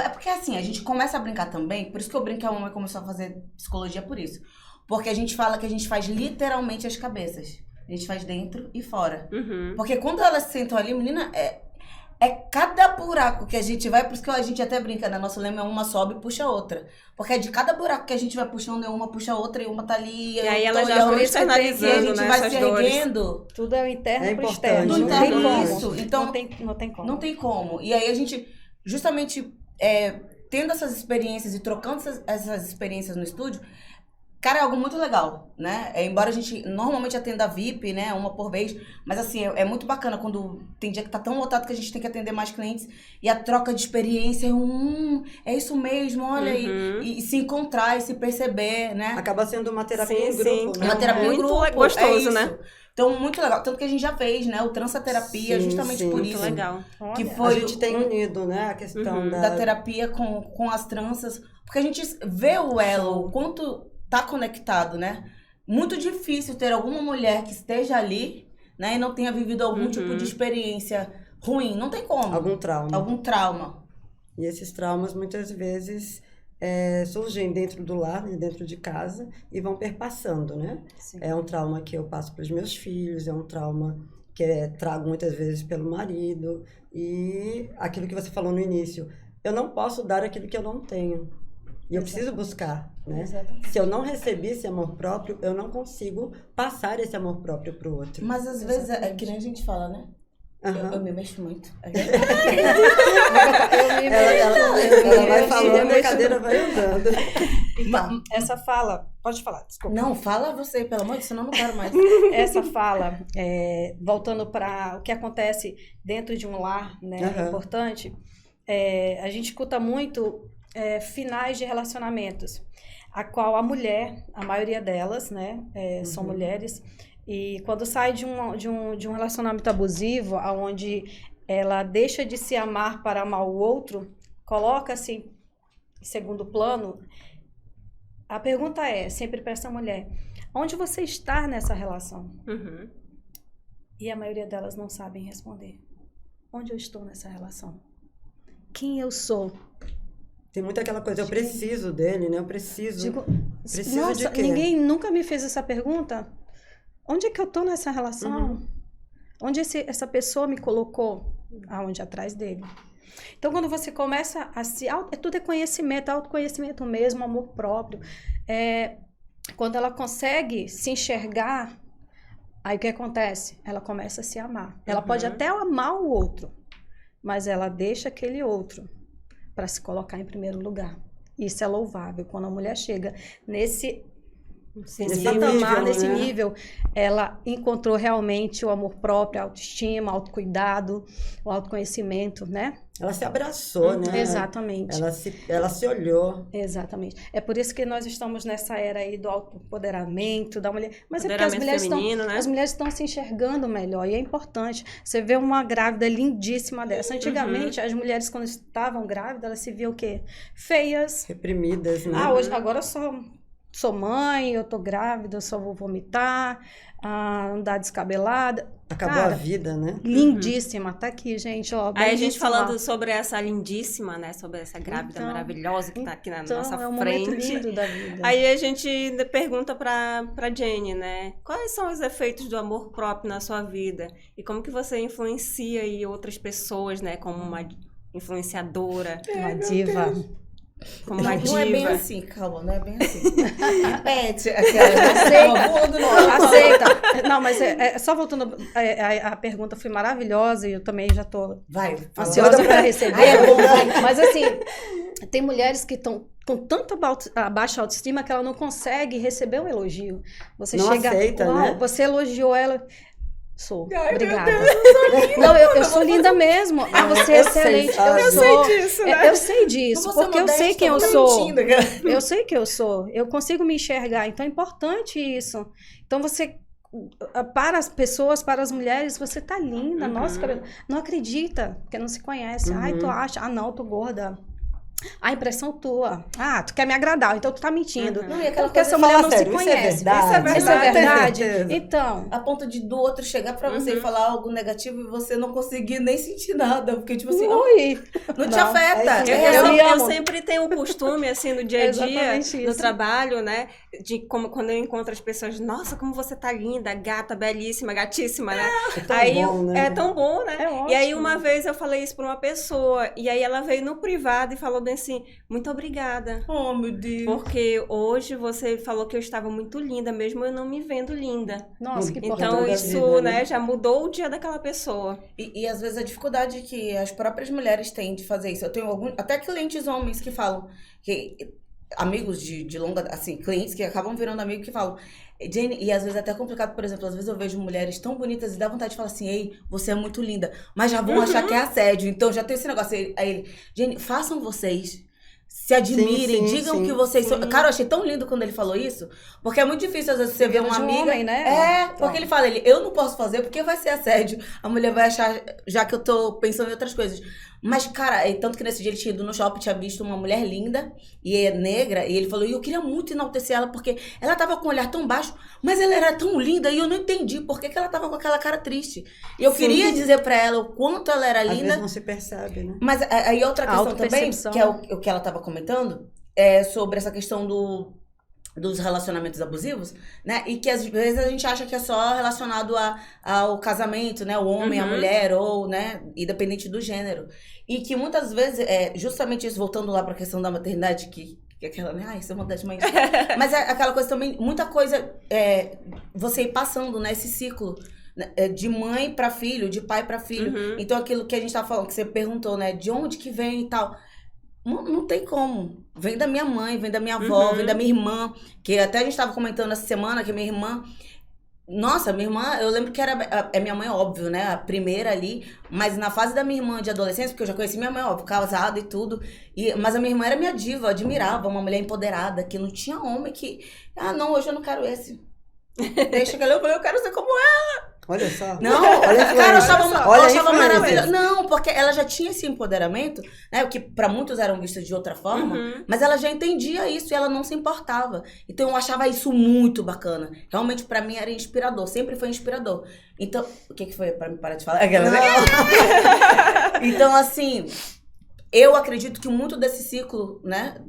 É porque assim, a gente começa a brincar também, por isso que eu brinco que a mamãe começou a fazer psicologia por isso. Porque a gente fala que a gente faz literalmente as cabeças. A gente faz dentro e fora. Porque quando elas sentam ali, menina, cada buraco que a gente vai, por isso que a gente até brinca, né? Nosso lema é uma sobe e puxa a outra. Porque é de cada buraco que a gente vai puxando, uma puxa a outra, e uma tá ali. E aí ela já foi externalizando, a gente né, vai essas se erguendo. dores. Tudo é o interno pro importante, externo. né? Não tem como. Isso. Então, não tem como. Não tem como. E aí a gente, justamente, tendo essas experiências e trocando essas experiências no estúdio, cara, é algo muito legal, né? Embora a gente normalmente atenda VIP, né? Uma por vez. Mas, assim, é muito bacana quando tem dia que tá tão lotado que a gente tem que atender mais clientes. E a troca de experiência, é isso mesmo, olha. E se encontrar e se perceber, né? Acaba sendo uma terapia em Sim, grupo, sim. né? Uma terapia em muito grupo. gostoso, isso. né? Então, muito legal. Tanto que a gente já fez, né? O transaterapia, justamente por Muito isso. legal. Que Olha, foi A gente tem unido, né? A questão da terapia com as tranças. Porque a gente vê o elo, o quanto tá conectado, né? Muito difícil ter alguma mulher que esteja ali, né? E não tenha vivido algum tipo de experiência ruim. Não tem como. Algum trauma. Algum trauma. E esses traumas, muitas vezes, surgem dentro do lar, né? Dentro de casa, e vão perpassando, né? Sim. É um trauma que eu passo para os meus filhos, é um trauma que trago muitas vezes pelo marido. E aquilo que você falou no início, eu não posso dar aquilo que eu não tenho. E eu preciso buscar, né? Exatamente. Se eu não recebi esse amor próprio, eu não consigo passar esse amor próprio pro outro. Mas às vezes é que nem a gente fala, né? Eu me mexo muito. Ela vai falando e a cadeira vai andando. Essa fala, pode falar, desculpa. Não, fala você, pelo amor de Deus, senão eu não quero mais. Essa fala, voltando para o que acontece dentro de um lar, né, é importante, a gente escuta muito finais de relacionamentos. a qual a mulher, a maioria delas, né, são mulheres, e quando sai de um relacionamento abusivo, onde ela deixa de se amar para amar o outro, coloca-se em segundo plano, a pergunta é sempre para essa mulher, onde você está nessa relação? E a maioria delas não sabem responder. Onde eu estou nessa relação? Quem eu sou? Tem muito aquela coisa, eu preciso dele, né? Eu preciso. Preciso nossa, de quê? ninguém nunca me fez essa pergunta. Onde é que eu tô nessa relação? Onde essa pessoa me colocou? Aonde? Atrás dele. Então, quando você começa a se... tudo é conhecimento, autoconhecimento mesmo, amor próprio. Quando ela consegue se enxergar, aí o que acontece? Ela começa a se amar. Ela pode até amar o outro, mas ela deixa aquele outro para se colocar em primeiro lugar. Isso é louvável. Quando a mulher chega nesse patamar, nesse nível, ela encontrou realmente o amor próprio, a autoestima, o autocuidado, o autoconhecimento, né? Ela se abraçou, né? Exatamente. Ela se olhou. Exatamente. É por isso que nós estamos nessa era aí do autoempoderamento da mulher. Mas é porque as mulheres estão se enxergando melhor e é importante. Você vê uma grávida lindíssima dessa. Antigamente, as mulheres, quando estavam grávidas, elas se viam o quê? Feias. Reprimidas, né? Agora eu sou mãe, eu tô grávida, eu só vou vomitar, andar descabelada. Acabou a vida, né? Lindíssima, tá aqui, gente, ó. Aí a gente falando sobre essa lindíssima, né? Sobre essa grávida maravilhosa que tá aqui na nossa frente. É um momento lindo da vida. Aí a gente pergunta pra Jenny, né? Quais são os efeitos do amor próprio na sua vida? E como que você influencia aí outras pessoas, né? Como uma influenciadora. Uma diva. Como uma diva. Não é bem assim, calma, não é bem assim. Repete. Aceita. Não, mas só voltando, a pergunta foi maravilhosa e eu também já tô ansiosa para receber. Mas assim, tem mulheres que estão com tanta baixa autoestima que ela não consegue receber um elogio. Você não chega, aceita, né? Você elogiou ela... Sou. Ai, obrigada. Meu Deus, eu sou linda. Não, eu sou linda mesmo. Você é excelente. Eu sei disso, né? Eu sei disso, porque eu sei quem eu sou. Mentindo, eu sei quem eu sou. Eu consigo me enxergar. Então é importante isso. Então você, para as pessoas, para as mulheres, você tá linda. Nossa, não acredita, porque não se conhece. Ai, tu acha? Ah, não, tô gorda. A impressão tua. Ah, tu quer me agradar, então tu tá mentindo. Não, e aquela porque coisa essa mulher não se sério, conhece. Isso é verdade. Isso é verdade. Então. A ponto de do outro chegar pra você e falar algo negativo e você não conseguir nem sentir nada. Porque, tipo assim, não te afeta. Eu sempre tenho o costume, assim, no dia a dia, no trabalho, né? De como quando eu encontro as pessoas, nossa, como você tá linda, gata, belíssima, gatíssima, né? É tão bom, né? É e aí, uma vez eu falei isso pra uma pessoa, e aí ela veio no privado e falou bem assim, muito obrigada. Oh, meu Deus. Porque hoje você falou que eu estava muito linda, mesmo eu não me vendo linda. Nossa, que importante. Então, isso, né, já mudou o dia daquela pessoa. E às vezes a dificuldade que as próprias mulheres têm de fazer isso. Eu tenho até clientes homens que falam, amigos de longa, assim, clientes que acabam virando amigos que falam, Jenny, e às vezes é até complicado, por exemplo, às vezes eu vejo mulheres tão bonitas e dá vontade de falar assim, ei, você é muito linda, mas já vão achar que é assédio, então já tem esse negócio. Aí ele, Jenny, façam vocês, se admirem, digam que vocês são... Cara, eu achei tão lindo quando ele falou isso, porque é muito difícil às vezes você ver uma amiga... homem, né? Porque ele fala, eu não posso fazer porque vai ser assédio, a mulher vai achar, já que eu tô pensando em outras coisas. Mas, cara, tanto que nesse dia ele tinha ido no shopping, tinha visto uma mulher linda e é negra, e ele falou, eu queria muito enaltecer ela, porque ela tava com um olhar tão baixo, mas ela era tão linda, e eu não entendi por que ela tava com aquela cara triste. E eu queria dizer pra ela o quanto ela era linda. Às vezes não se percebe, né? Mas aí outra questão também, que é o que ela tava comentando, é sobre essa questão dos relacionamentos abusivos, né? E que às vezes a gente acha que é só relacionado ao casamento, né? O homem, a mulher, ou, né? Independente do gênero. E que muitas vezes, justamente isso, voltando lá pra questão da maternidade, que aquela, né? Ai, isso é uma das mães. Mas é aquela coisa também, muita coisa, você ir passando, né? Esse ciclo de mãe pra filho, de pai pra filho. Então aquilo que a gente tava falando, que você perguntou, né? De onde que vem e tal... Não tem como. Vem da minha mãe, vem da minha avó, vem da minha irmã. Que até a gente estava comentando essa semana que minha irmã... Nossa, minha irmã, eu lembro que é minha mãe, óbvio, né? A primeira ali, mas na fase da minha irmã de adolescência, porque eu já conheci minha mãe, óbvio, casada e tudo. Mas a minha irmã era minha diva, eu admirava, uma mulher empoderada, que não tinha homem que. Ah, não, hoje eu não quero esse. Deixa que eu falei, eu quero ser como ela. Olha só. Não, olha cara, eu achava maravilhoso. Não, porque ela já tinha esse empoderamento, né? O que pra muitos eram vistos de outra forma, mas ela já entendia isso e ela não se importava. Então eu achava isso muito bacana. Realmente pra mim era inspirador, sempre foi inspirador. Então, o que foi pra me parar de falar? Então, assim, eu acredito que muito desse ciclo, né?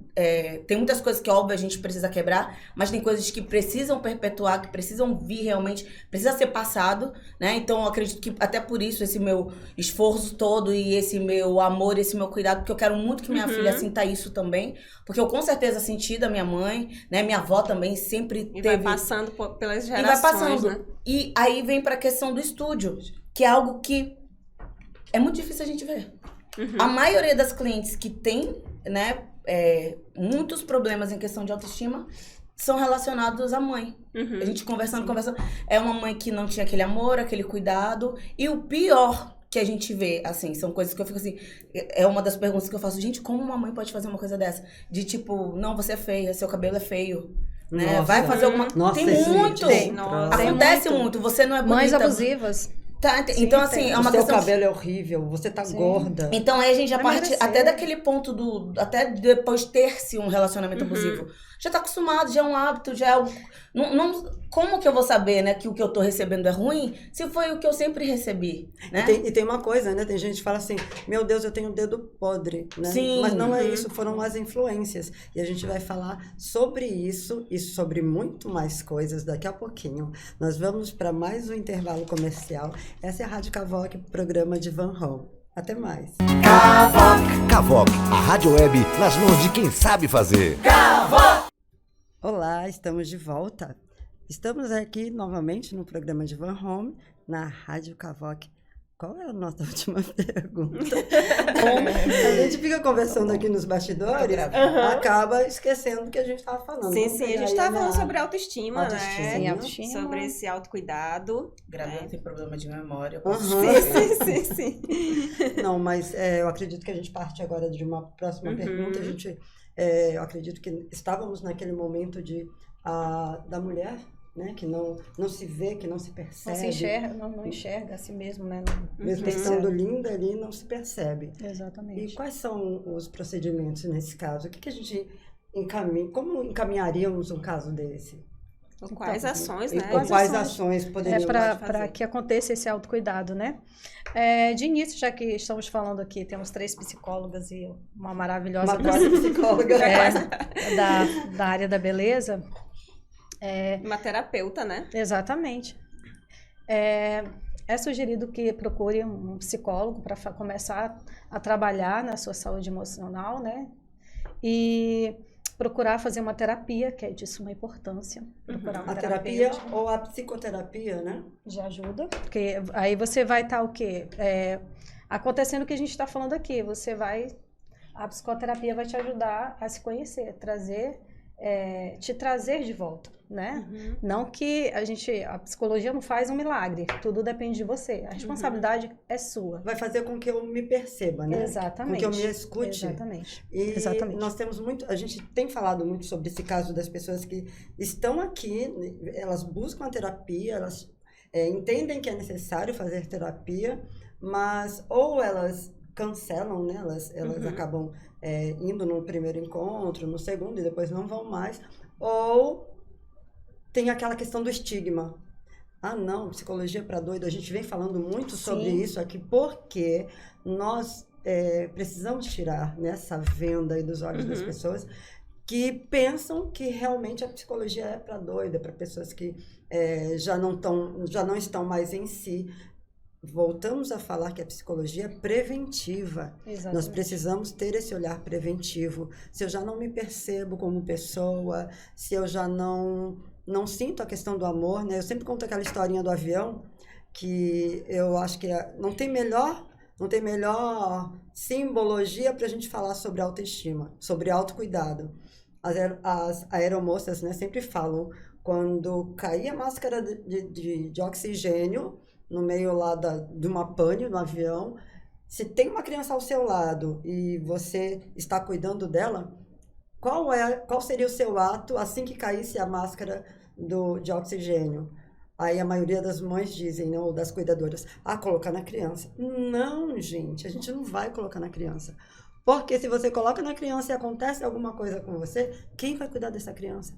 Tem muitas coisas que, óbvio, a gente precisa quebrar, mas tem coisas que precisam perpetuar, que precisam vir realmente, precisa ser passado, né? Então, eu acredito que até por isso, esse meu esforço todo e esse meu amor, esse meu cuidado, porque eu quero muito que minha filha sinta isso também, porque eu com certeza senti da minha mãe, né? Minha avó também sempre teve... vai passando pelas gerações, e vai passando. né? E aí vem pra questão do estúdio, que é algo que é muito difícil a gente ver. A maioria das clientes que tem, né, muitos problemas em questão de autoestima são relacionados à mãe. A gente conversando, é uma mãe que não tinha aquele amor, aquele cuidado. E o pior que a gente vê, assim, são coisas que eu fico assim... É uma das perguntas que eu faço. Gente, como uma mãe pode fazer uma coisa dessa? De tipo, não, você é feia, seu cabelo é feio. Né? Nossa. Vai fazer alguma... Nossa, tem muito. Acontece muito. muito. Você não é bonita. Mães abusivas. Tá, então, assim, é uma questão... O seu questão... cabelo é horrível, você tá gorda. Então, aí a gente já parte até daquele ponto até depois ter-se um relacionamento abusivo. Já tá acostumado, já é um hábito, já é algo... Como que eu vou saber, né, que o que eu tô recebendo é ruim, se foi o que eu sempre recebi, né? E tem uma coisa, né, tem gente que fala assim, meu Deus, eu tenho o dedo podre, né? Sim. Mas não é isso, foram as influências. E a gente vai falar sobre isso e sobre muito mais coisas daqui a pouquinho. Nós vamos para mais um intervalo comercial. Essa é a Rádio Cavoc, programa de Van Home. Até mais. Cavoc, a rádio web nas mãos de quem sabe fazer. Olá, estamos de volta. Estamos aqui novamente no programa de Van Home, na Rádio Cavoc. Qual é a nossa última pergunta? A gente fica conversando aqui nos bastidores, acaba esquecendo o que a gente estava falando. Sim, a gente estava falando sobre autoestima, né? Sim, autoestima. Sobre esse autocuidado. Grávida tem problema de memória. Sim. Não, mas eu acredito que a gente parte agora de uma próxima pergunta. Eu acredito que estávamos naquele momento da mulher, né, que não se vê, que não se percebe. Não enxerga a si mesmo, né? Mesmo estando linda ali, não se percebe. Exatamente. E quais são os procedimentos nesse caso? O que a gente encaminha? Como encaminharíamos um caso desse? Quais ações, né? Quais ações poderiam para que aconteça esse autocuidado, né? De início, já que estamos falando aqui, temos 3 psicólogas e uma maravilhosa psicóloga da área da beleza. Uma terapeuta, né? Exatamente. É sugerido que procure um psicólogo para começar a trabalhar na sua saúde emocional, né? E procurar fazer uma terapia, que é de suma importância. Procurar uma terapia ou a psicoterapia, né? Já ajuda, porque aí você vai estar o quê? Acontecendo o que a gente está falando aqui, a psicoterapia vai te ajudar a se conhecer, te trazer de volta, né? Não que a psicologia não faz um milagre, tudo depende de você, a responsabilidade é sua. Vai fazer com que eu me perceba, né? Exatamente. Com que eu me escute. Exatamente. Nós temos a gente tem falado muito sobre esse caso das pessoas que estão aqui, elas buscam a terapia, elas entendem que é necessário fazer terapia, mas ou elas cancelam, né? Elas acabam indo no primeiro encontro, no segundo, e depois não vão mais. Ou tem aquela questão do estigma. Ah, não, psicologia para doido. A gente vem falando muito sobre isso aqui, porque nós precisamos tirar, né, essa venda aí dos olhos das pessoas que pensam que realmente a psicologia é para doida, para pessoas que já não estão mais em si. Voltamos a falar que a psicologia é preventiva. Exatamente. Nós precisamos ter esse olhar preventivo. Se eu já não me percebo como pessoa, se eu já não sinto a questão do amor, né? Eu sempre conto aquela historinha do avião, que eu acho que não tem melhor simbologia para a gente falar sobre autoestima, sobre autocuidado. As aeromoças, né, sempre falam quando caía a máscara de oxigênio no meio lá de uma pane no avião, se tem uma criança ao seu lado e você está cuidando dela, qual seria o seu ato assim que caísse a máscara de oxigênio? Aí a maioria das mães dizem, né, ou das cuidadoras, colocar na criança. Não, gente, a gente não vai colocar na criança. Porque se você coloca na criança e acontece alguma coisa com você, quem vai cuidar dessa criança?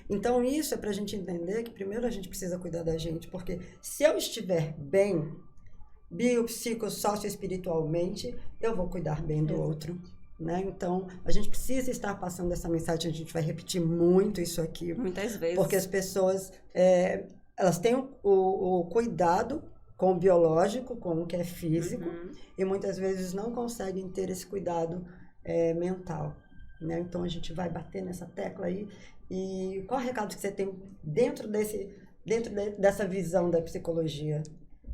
Então isso é para a gente entender que primeiro a gente precisa cuidar da gente, porque se eu estiver bem, bio, psico, sócio espiritualmente, eu vou cuidar bem do outro. Né? Então, a gente precisa estar passando essa mensagem, a gente vai repetir muito isso aqui. Muitas vezes. Porque as pessoas, elas têm o cuidado com o biológico, com o que é físico, e muitas vezes não conseguem ter esse cuidado mental. Né? Então, a gente vai bater nessa tecla aí. E qual é o recado que você tem dentro dessa visão da psicologia?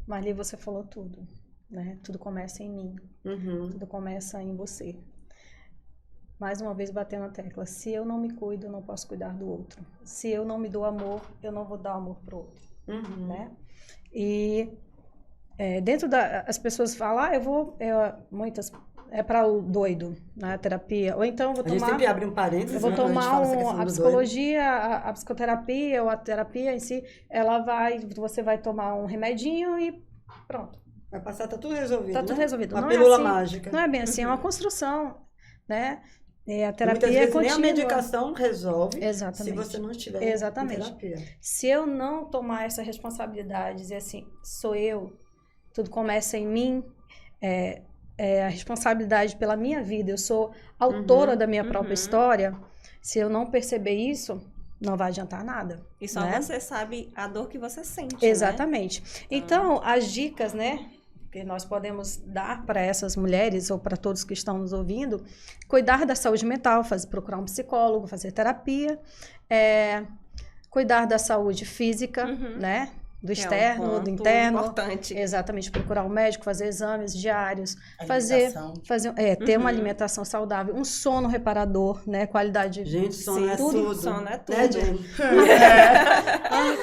Marli, você falou tudo, né? Tudo começa em mim, tudo começa em você. Mais uma vez batendo na tecla, se eu não me cuido, eu não posso cuidar do outro. Se eu não me dou amor, eu não vou dar amor pro outro, né? E dentro as pessoas falam, muitas, é para o doido, na terapia, ou então eu vou tomar... A gente sempre abre um parênteses, eu vou né, quando a gente fala essa tomar questão a do psicologia, a psicoterapia ou a terapia em si, você vai tomar um remedinho e pronto. Vai passar, tá tudo resolvido, Tá tudo né? resolvido. Uma Não pílula é assim, mágica. não é bem assim, é uma construção, né? A terapia muitas vezes contínua. nem a medicação resolve Exatamente. se você não estiver Exatamente. em terapia. Se eu não tomar essa responsabilidade, dizer assim, sou eu, tudo começa em mim, a responsabilidade pela minha vida, eu sou autora da minha própria história, se eu não perceber isso, não vai adiantar nada. E só né? você sabe a dor que você sente, Exatamente. Né? Então, as dicas, né, que nós podemos dar para essas mulheres ou para todos que estão nos ouvindo, cuidar da saúde mental, procurar um psicólogo, fazer terapia, cuidar da saúde física, né? Do externo, do interno. Importante. Exatamente, procurar um médico, fazer exames diários, ter uma alimentação saudável, um sono reparador, né? Qualidade de... Gente, sono é tudo. Sono é tudo. Né, Jenny?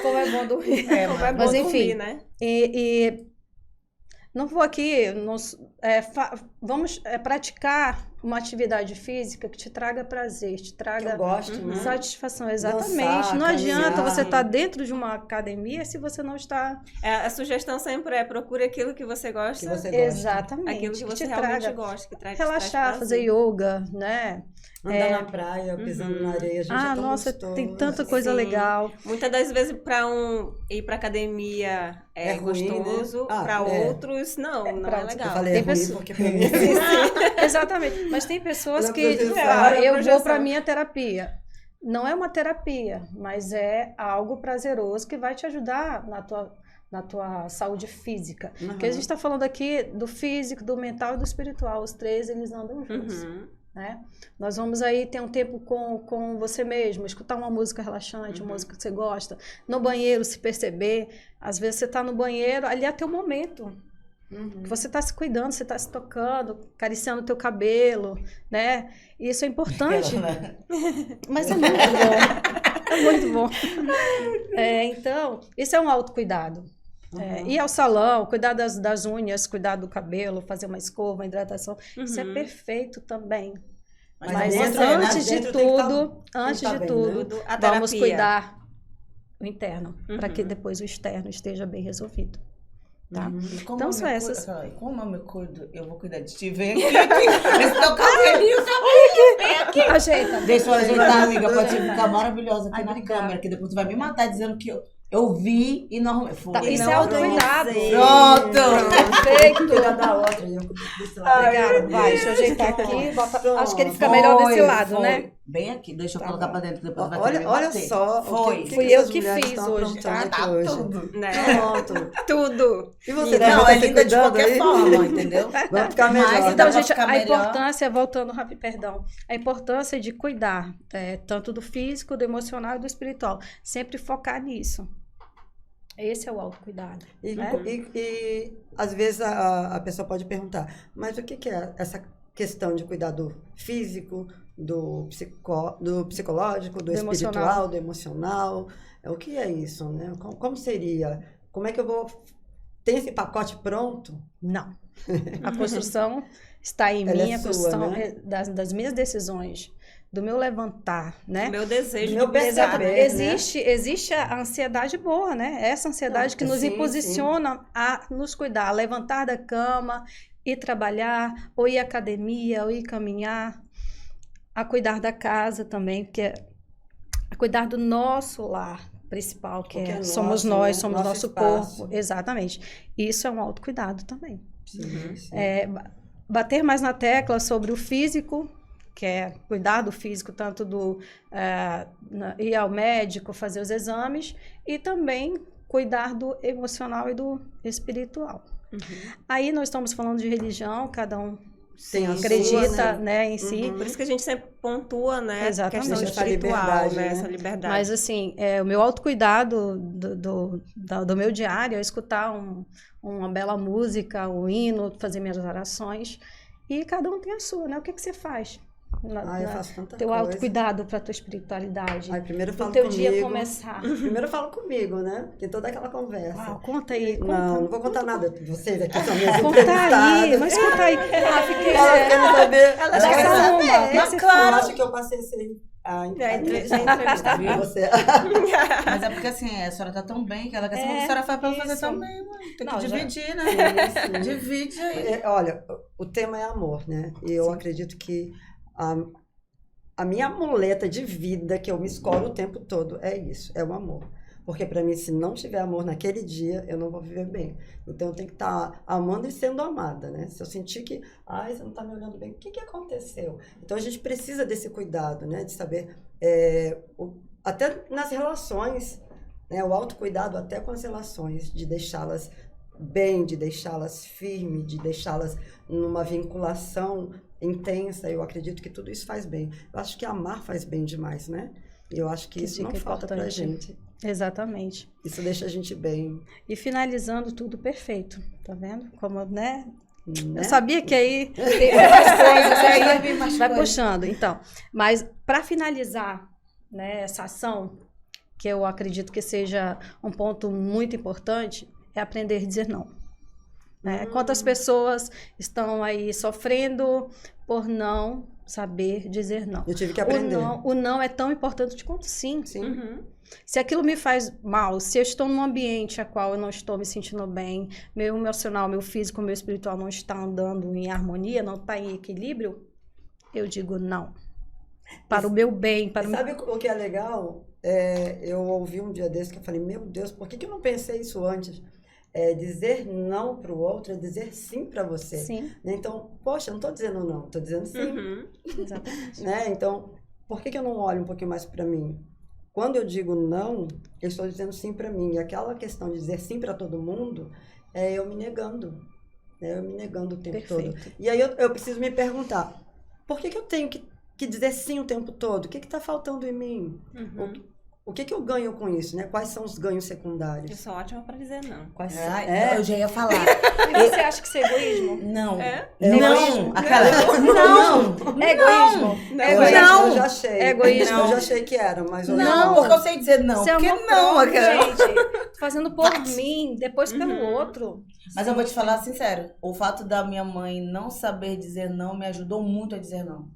Como é bom dormir. Como é bom Mas enfim, dormir, né? E não vou aqui, vamos praticar uma atividade física que te traga prazer, te traga eu gosto, né? satisfação, exatamente. Dançar, não adianta caminhar. você estar dentro de uma academia se você não está... A sugestão sempre é procure aquilo que você gosta. Que você gosta. Exatamente. Aquilo que você te realmente traga gosta, que traz relaxar, fazer yoga, né? Andar na praia, pisando na areia, gente, é tão nossa, gostoso. tem tanta coisa Sim. legal. Muitas das vezes ir pra academia é ruim, gostoso, né? para outros não é pronto. legal. Eu falei Tem ruim pessoa- porque pra mim... Exatamente. Mas tem pessoas Olha que a projeção. falam, eu Projeção. vou para minha terapia. Não é uma terapia, mas é algo prazeroso que vai te ajudar na tua saúde física. Porque a gente está falando aqui do físico, do mental e do espiritual. Os três, eles andam juntos. Né? Nós vamos aí ter um tempo com você mesmo, escutar uma música relaxante, uma música que você gosta, no banheiro se perceber, às vezes você está no banheiro, ali é teu momento, que você está se cuidando, você está se tocando, acariciando o teu cabelo, né? E isso é importante, mas é muito bom, é muito bom. Então, isso é um autocuidado. Ir ao salão, cuidar das unhas, cuidar do cabelo, fazer uma escova, uma hidratação, isso é perfeito também. Mas antes de tudo, a vamos terapia. cuidar do interno, para que depois o externo esteja bem resolvido. Tá? Então são essas. Como eu me cuido, eu vou cuidar de ti. Vem aqui. Esse teu cabelinho, vem aqui. Ajeita. Deixa eu ajeitar, amiga, pra te ficar maravilhosa aqui na câmera, que depois tu vai me matar dizendo que eu vi e não... Tá, isso é autocuidado. Pronto. Perfeito. Cuidar da outra. Obrigada. Vai, deixa eu ajeitar aqui. Acho que ele fica melhor desse lado, né? Bem aqui, deixa eu colocar pra dentro, depois vai querer me Olha bater. só. Foi. Fui eu que fiz hoje, tá? Tá tudo. Né? Pronto. Tudo. E você Não, tá é linda de cuidando qualquer aí? forma, entendeu? Vamos ficar melhor. Mas Então, dá pra gente, ficar a melhor. importância, voltando rápido, perdão, a importância de cuidar, tanto do físico, do emocional e do espiritual. Sempre focar nisso. Esse é o autocuidado. E às vezes a pessoa pode perguntar, mas o que é essa questão de cuidar do físico, do psicológico, do espiritual, do emocional. O que é isso, né? Como seria? Como é que eu vou... Tem esse pacote pronto? Não. A construção está em Ela mim, é a sua, construção né? das minhas decisões, do meu levantar, né? O meu desejo Do meu de buscar, perceber, né? Existe a ansiedade boa, né? Essa ansiedade que nos sim, imposiciona a nos cuidar, a levantar da cama, ir trabalhar, ou ir à academia, ou ir caminhar, a cuidar da casa também, porque a cuidar do nosso lar principal, que Porque é, é somos nosso, nós, né? somos Nosso nosso espaço. corpo, exatamente. Isso é um autocuidado também. Sim, sim. Bater mais na tecla sobre o físico, que é cuidar do físico, tanto ir ao médico, fazer os exames, e também cuidar do emocional e do espiritual. Aí nós estamos falando de religião, cada um Tem a acredita, sua, né, em si. Por isso que a gente sempre pontua, né, a Exatamente. questão Essa espiritual, liberdade, né, né? essa liberdade. Mas assim, o meu autocuidado do meu diário é escutar uma bela música, um hino, fazer minhas orações. E cada um tem a sua, né? O que você faz? Eu faço tanta Teu coisa. autocuidado para tua espiritualidade. Primeiro eu falo o teu comigo. dia começar. Primeiro eu falo comigo, né? Tem toda aquela conversa. Uau, conta aí. Não vou contar nada. Vocês aqui são minhas Conta aí, entrevistadas. mas conta aí. Fiquei... Ela quer saber. Ela já quer quer saber. saber. Mas Você claro. fala. Eu acho que eu passei a entrevistar. você. Mas é porque assim, a senhora tá tão bem que ela quer saber o que a senhora faz pra ela fazer isso. também, mãe. Tem que Não, já- dividir, né? Sim. Divide aí. Olha, o tema é amor, né? E eu acredito que a minha muleta de vida, que eu me escolho o tempo todo, é isso, é o amor. Porque para mim, se não tiver amor naquele dia, eu não vou viver bem. Então, eu tenho que estar amando e sendo amada, né? Se eu sentir que, você não está me olhando bem, o que aconteceu? Então, a gente precisa desse cuidado, né? De saber, até nas relações, né? O autocuidado até com as relações, de deixá-las bem, de deixá-las firmes, de deixá-las numa vinculação intensa. Eu acredito que tudo isso faz bem. Eu acho que amar faz bem demais, né? E eu acho que isso não falta pra gente. Exatamente. Isso deixa a gente bem. E finalizando tudo perfeito, tá vendo? Como, né? Né? Eu sabia que aí tem mais coisas, aí vai coisas. puxando. Então, mas para finalizar, né, essa ação, que eu acredito que seja um ponto muito importante, é aprender a dizer não. Né? Quantas pessoas estão aí sofrendo por não saber dizer não? Eu tive que aprender. O não é tão importante quanto sim. Sim. Se aquilo me faz mal, se eu estou num ambiente a qual eu não estou me sentindo bem, meu emocional, meu físico, meu espiritual não está andando em harmonia, não está em equilíbrio, eu digo não. Para o meu bem, para o meu... Sabe o que é legal? Eu ouvi um dia desse que eu falei, meu Deus, por que eu não pensei isso antes? Dizer não para o outro é dizer sim para você. Sim. Né? Então, poxa, eu não estou dizendo não, estou dizendo sim. Exatamente. Né? Então, por que eu não olho um pouquinho mais para mim? Quando eu digo não, eu estou dizendo sim para mim. E aquela questão de dizer sim para todo mundo, é eu me negando. Eu me negando o tempo todo. E aí eu preciso me perguntar, por que eu tenho que dizer sim o tempo todo? O que está faltando em mim? O que eu ganho com isso, né? Quais são os ganhos secundários? Eu sou ótima para dizer não. Quais são? Eu já ia falar. E você acha que isso é egoísmo? Não. Egoísmo? Aquela... Não. É egoísmo? É Eu egoísmo? já achei. É egoísmo? Eu já achei que era, mas eu Não, porque eu sei dizer não. Você é Porque amor não, próprio, aquela... gente. Tô fazendo por mim, depois pelo outro. Mas eu vou te falar sincero, o fato da minha mãe não saber dizer não me ajudou muito a dizer não.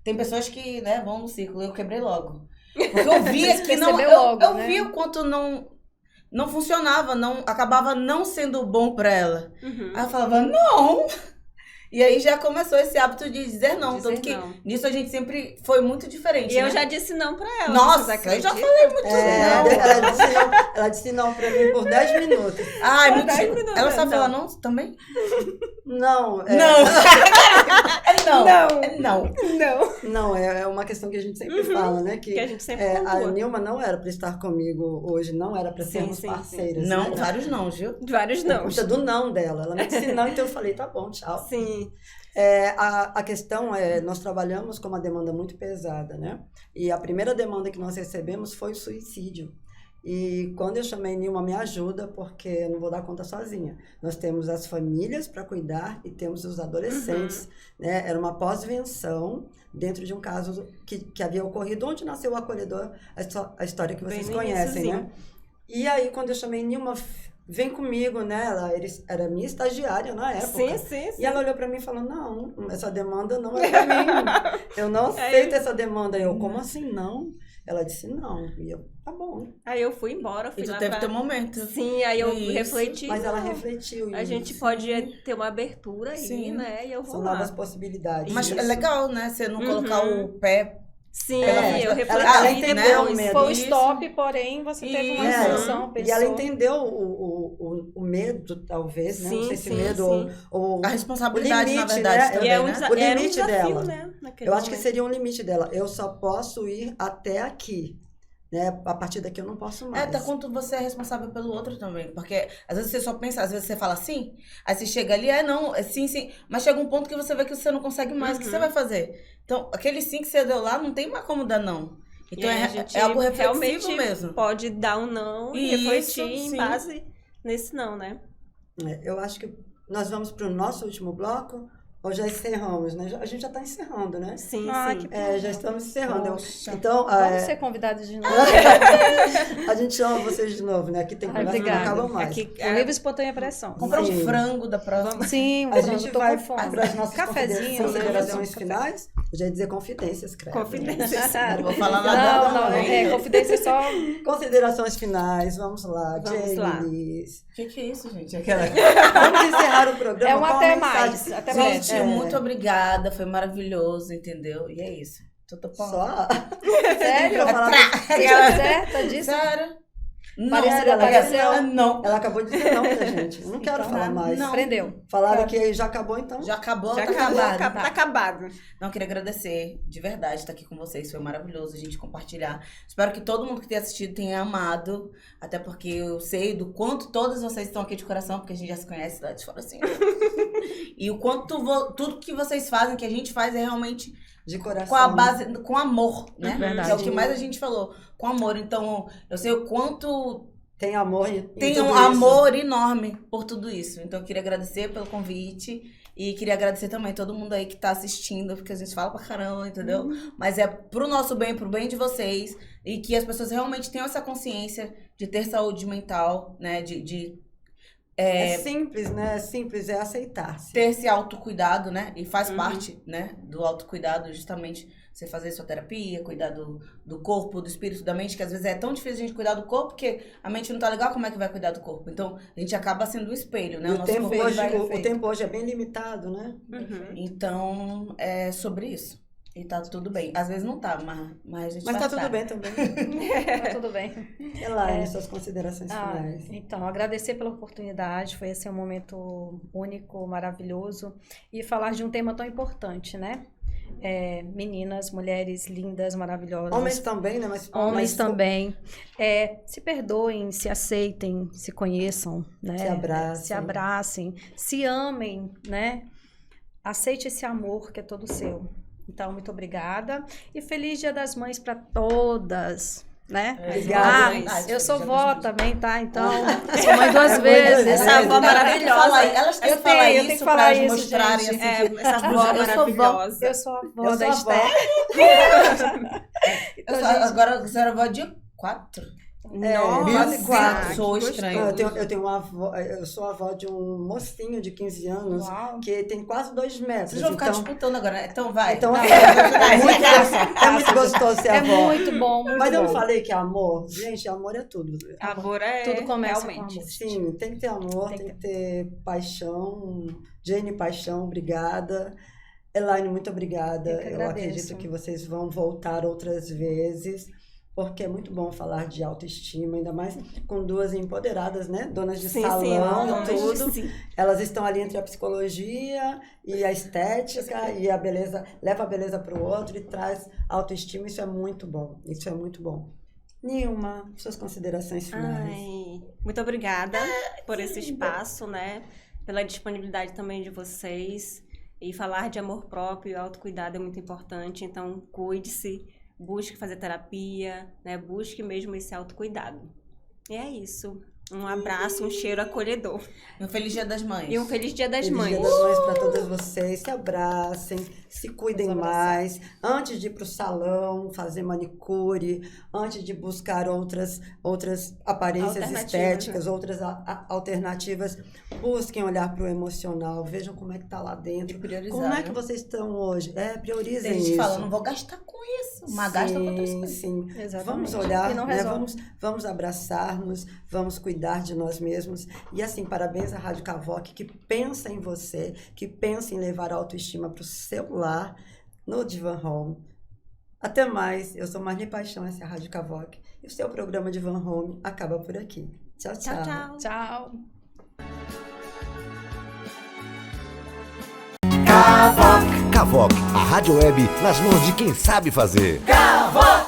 Tem pessoas que, né, vão no círculo, eu quebrei logo. Porque eu via Você que não, percebeu logo, eu né? via o quanto não funcionava, acabava não sendo bom pra ela. Aí eu falava, não! E aí já começou esse hábito de dizer não. Dizer Tanto que não. nisso a gente sempre foi muito diferente, E eu né? já disse não pra ela. Nossa, vocês eu já acreditam? falei muito não. Ela disse não pra mim por 10 minutos. Ai, Por muito 10 minutos, Ela sabe então. falar não também? Não, Não. Não. Não. Não. não, é uma questão que a gente sempre fala, né? Que a gente sempre a pontua. Nilma não era para estar comigo hoje, não era para Sim, sermos sim, parceiras. Não, né? vários não, viu? Vários Por não. conta do não dela. Ela me disse não, então eu falei, tá bom, tchau. Sim. A questão é, nós trabalhamos com uma demanda muito pesada, né? E a primeira demanda que nós recebemos foi o suicídio. E quando eu chamei Nilma, me ajuda, porque eu não vou dar conta sozinha. Nós temos as famílias para cuidar e temos os adolescentes. Né? Era uma pós-venção dentro de um caso que havia ocorrido, onde nasceu o acolhedor, a história que vocês conhecem, né? E aí, quando eu chamei Nilma, vem comigo, né? Ela era minha estagiária na época. Sim. E ela olhou para mim e falou, não, essa demanda não é para mim. Eu não aceito essa demanda. Eu, como assim não? Ela disse não. E eu, tá bom. Aí eu fui embora, fui Isso lá teve pra... teu momento. Sim, aí eu Isso. refleti. Mas ela refletiu. A gente pode ter uma abertura aí, Sim. né? E eu vou São lá. novas possibilidades. Mas Isso. é legal, né? Você não colocar o pé. Sim, É, eu refleti ela entendeu depois. o medo. Foi o Isso. stop, porém você teve uma Isso. instrução, E ela entendeu o medo, talvez, né? Não sei se Sim, medo sim. ou A responsabilidade, o limite, na verdade, né? também, E é um, né? desa- O era um limite desafio, dela. né? naquele Eu acho que momento. seria um limite dela. Eu só posso ir até aqui. Né? A partir daqui eu não posso mais. Até quando você é responsável pelo outro também. Porque às vezes você só pensa, às vezes você fala sim, aí você chega ali, não, é sim. Mas chega um ponto que você vê que você não consegue mais, o que você vai fazer? Então, aquele sim que você deu lá, não tem mais como dar não. Então E aí a gente é algo reflexivo realmente mesmo. pode dar um não e Isso, refletir em sim. base nesse não, né? Eu acho que nós vamos para o nosso último bloco, ou já encerramos, né? A gente já está encerrando, né? Sim, Ah, sim. que Já estamos encerrando. Poxa. Então, Vamos ser convidados de novo. a gente chama vocês de novo, né? Aqui tem Ai, conversa que não obrigada. acaba mais. Aqui, Por livre e espontânea pressão. Comprar Sim. um frango da próxima. Sim, A frango, gente tô vai com fome. para as nossas Cafezinho, considerações né? finais. Eu já ia dizer confidências, credo. Confidências. Não vou falar nada Não, confidência só. Considerações finais, vamos lá. Vamos lá. James. O que é isso, gente? Aquela... Vamos encerrar o programa. É um com a até mensagem. mais. Até mais. Gente, muito obrigada. Foi maravilhoso, entendeu? E é isso. Tô Só? Sério? Pra falar Você está certa disso? Sério? Não, Parecida, ela pareceu? não. Ela acabou de dizer não pra gente. Eu não quero Então, falar mais. não. Aprendeu. Falaram que já acabou, então. Já acabou, Já tá acabou, acabado. tá acabado. Não, queria agradecer de verdade estar aqui com vocês. Foi maravilhoso a gente compartilhar. Espero que todo mundo que tenha assistido tenha amado. Até porque eu sei do quanto todas vocês estão aqui de coração, porque a gente já se conhece lá de fora assim. E o quanto tudo que vocês fazem, que a gente faz é realmente De coração. com a base, com amor, né? Verdade. Que é o que mais a gente falou, com amor. Então, eu sei o quanto Tem amor em tem tudo um isso. amor enorme por tudo isso. Então, eu queria agradecer pelo convite e queria agradecer também todo mundo aí que tá assistindo, porque a gente fala pra caramba, entendeu? Mas é pro nosso bem, pro bem de vocês, e que as pessoas realmente tenham essa consciência de ter saúde mental, né? É simples, né? É simples, é aceitar-se. Ter esse autocuidado, né? E faz parte, né, do autocuidado, justamente você fazer sua terapia, cuidar do corpo, do espírito, da mente, que às vezes é tão difícil a gente cuidar do corpo, porque a mente não tá legal, como é que vai cuidar do corpo? Então, a gente acaba sendo um espelho, né? E o tempo corpo hoje, vai o refém. tempo hoje é bem limitado, né? Então, é sobre isso. E tá tudo bem. Às vezes não tá, mas a gente Mas vai tá estar. tudo bem também. Tá tudo bem. Elaine, suas considerações Ah, finais. então, agradecer pela oportunidade, foi assim, um momento único, maravilhoso, e falar de um tema tão importante, né? Meninas, mulheres lindas, maravilhosas. Homens também, né? Mas Homens também. Se perdoem, se aceitem, se conheçam, né? Se abracem. Se abracem, se amem, né? Aceite esse amor que é todo seu. Então, muito obrigada. E feliz Dia das Mães para todas, né? Obrigada. Eu sou vó também, tá? Então, sou mãe duas vezes. Essa avó maravilhosa. Elas têm Eu que falar tenho que isso falar pra isso, mostrarem gente. assim, Essa avó maravilhosa. Eu sou a avó Eu da sou a avó. Esther. Agora você era avó de 4. quase quatro. Sou estranho. Eu tenho uma avó, eu sou avó de um mocinho de 15 anos Uau. que tem quase 2 metros. Vocês vão ficar então, disputando agora, né? Então vai. então Não, é muito gostoso ser É avó. muito bom, muito Mas eu bom. não falei que é amor? Gente, amor é tudo. Amor é Tudo começa realmente. com amor. Sim, tem que ter amor, tem que ter paixão. Jane, paixão, obrigada. Elaine, muito obrigada. Eu que agradeço. Acredito que vocês vão voltar outras vezes, porque é muito bom falar de autoestima, ainda mais com duas empoderadas, né? Donas de salão, tudo. Sim. Elas estão ali entre a psicologia e a estética e a beleza, leva a beleza para o outro e traz autoestima. Isso é muito bom. Isso é muito bom. Nilma, suas considerações finais. Ai, muito obrigada por esse espaço, né? Pela disponibilidade também de vocês. E falar de amor próprio e autocuidado é muito importante. Então, cuide-se, busque fazer terapia, né? Busque mesmo esse autocuidado. E é isso. Um abraço, um cheiro acolhedor. Um feliz Dia das Mães. E um feliz Dia das Feliz Mães. Dia das Mães para todas vocês. Se abracem, se cuidem mais. Antes de ir para o salão, fazer manicure, antes de buscar outras aparências estéticas, outras alternativas, busquem olhar para o emocional. Vejam como é que está lá dentro. Priorizar, como é que né? vocês estão hoje? Priorizem Tem gente isso. que fala, não vou gastar com isso. Mas gasta com outras coisas. Sim, Exatamente. vamos olhar, E não né? resolve. Vamos abraçar-nos, vamos cuidar de nós mesmos. E assim, parabéns à Rádio Cavoc, que pensa em você, que pensa em levar a autoestima para o seu lar, no Divan Home. Até mais, eu sou Marli Paixão, essa é a Rádio Cavoc. E o seu programa Divan Home acaba por aqui. Tchau, tchau. Tchau, tchau. Tchau. Cavoc, a rádio web nas mãos de quem sabe fazer. Cavoc!